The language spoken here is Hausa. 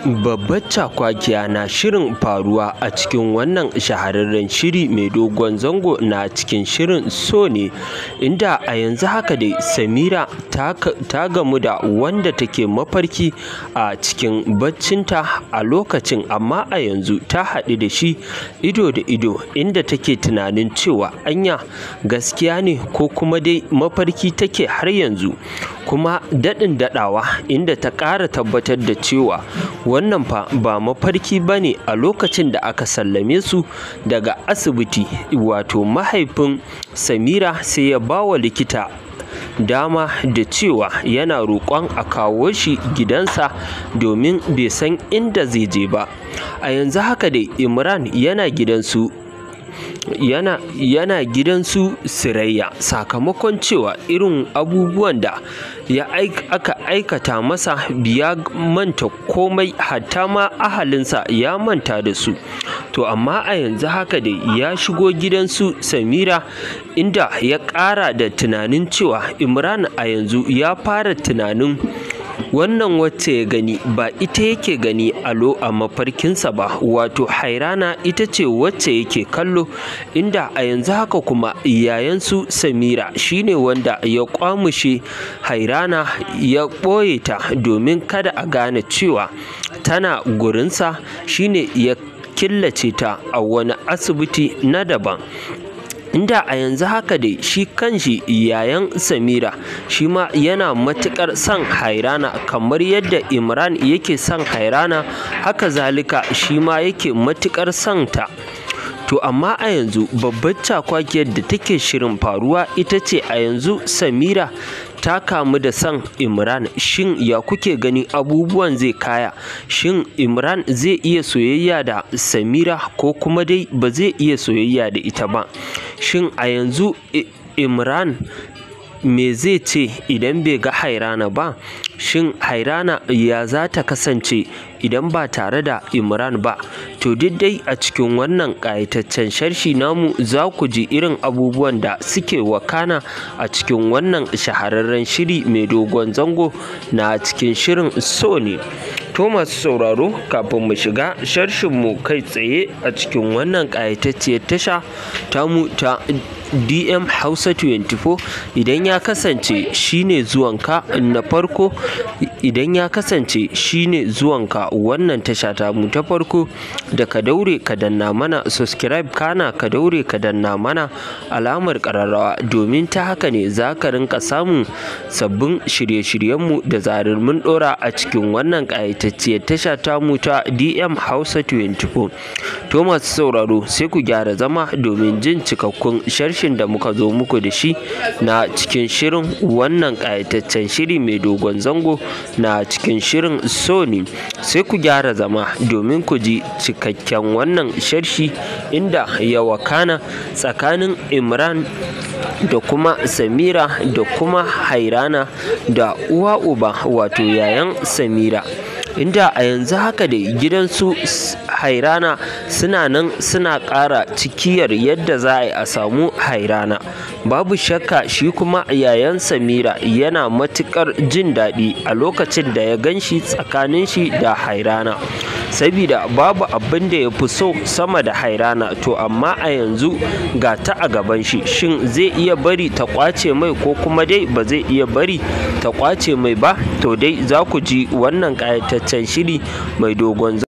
Babbar cakwakiya na shirin faruwa a cikin wannan shahararren shiri mai dogon zango na cikin shirin So ne, inda a yanzu haka dai Samira ta gamu da wanda take mafarki a cikin baccinta a lokacin, amma a yanzu ta haɗu da shi ido da ido, inda take tunanin cewa anya gaskiya ne ko kuma dai mafarki take har yanzu. Kuma daɗin daɗawa, inda ta ƙara tabbatar da cewa wannan fa ba mafarki ba ne a lokacin da aka sallame su daga asibiti. Wato mahaifin Samira sai ya ba wa likita dama da cewa yana roƙon a kawo shi gidansa domin bai san inda zai je ba. A yanzu haka dai Imran yana gidansu Sirayya, sakamakon cewa irin abubuwan da aka aikata masa, ya manta komai, hatta ma ahalinsa ya manta da su. To amma a yanzu haka dai ya shigo gidansu Samira, inda ya ƙara da tunanin cewa Imran a yanzu ya fara tunanin wannan wacce ya gani ba ita yake gani a mafarkinsa ba, wato Hairana ita ce wacce yake kallo. Inda a yanzu haka kuma yayansu Samira shine wanda ya kwamushe Hairana, ya ɓoye ta domin kada a gane cewa tana gurinsa, shine ya killace ta a wani asibiti na daban. Inda a yanzu haka dai shi kanshi yayan Samira shi ma yana matuƙar son Hairana, kamar yadda Imran yake son Hairana, haka zalika shi ma yake matuƙar son ta. To amma a yanzu babbar cakwakiyar da take shirin faruwa ita ce a yanzu Samira ta kamu da son Imran. Shin ya kuke gani abubuwan zai kaya? Shin Imran zai iya soyayya da Samira ko kuma dai ba zai iya soyayya da ita ba? Shin a yanzu Imran me zai ce idan bai ga Hairana ba? Shin Hairana ya za ta kasance idan ba tare da Imran ba? To duk dai a cikin wannan ƙayataccen sharhi namu za ku ji irin abubuwan da suke wakana a cikin wannan shahararren shiri mai dogon zango na cikin shirin So ne. To masu sauraro, kafin mu shiga sharshinmu kai tsaye a cikin wannan ƙayatacciyar tasha tamu ta DM Hausa 24, idan ya kasance shine zuwanka na farko, idan ya kasance shine zuwanka wannan tasha tamu ta farko, da ka daure ka danna mana subscribe, kana ka daure ka danna mana alamar ƙararrawa, domin ta haka ne za ka rinka samun sabbin shirye-shiryenmu da zarar mun ɗora a cikin wannan ƙayatacciyar tasha tamu ta DM Hausa 24. To masu sauraro, sai ku gyara zama domin jin cikakkun sharhin da muka zo muku da shi na cikin shirin wannan ƙayataccen shiri mai dogon zango na cikin shirin So ne. Sai ku gyara zama domin ku ji cikakken wannan sharhi, inda ya wakana tsakanin Imran da kuma Samira da kuma Hairana da uwa uba, wato yayan Samira. Inda a yanzu haka da gidansu Hairana suna nan suna ƙara cikiyar yadda za a yi a samu Hairana. Babu shakka shi kuma yayan Samira yana matuƙar jin daɗi a lokacin da ya gan shi tsakanin shi da Hairana, sabida babu abin da ya fi so sama da Hairana. To amma a yanzu ga ta a gaban shi, shin zai iya bari ta ƙwace mai ko kuma dai ba zai iya bari ta ƙwace mai ba? To dai za ku ji wannan ƙayataccen shiri mai dogon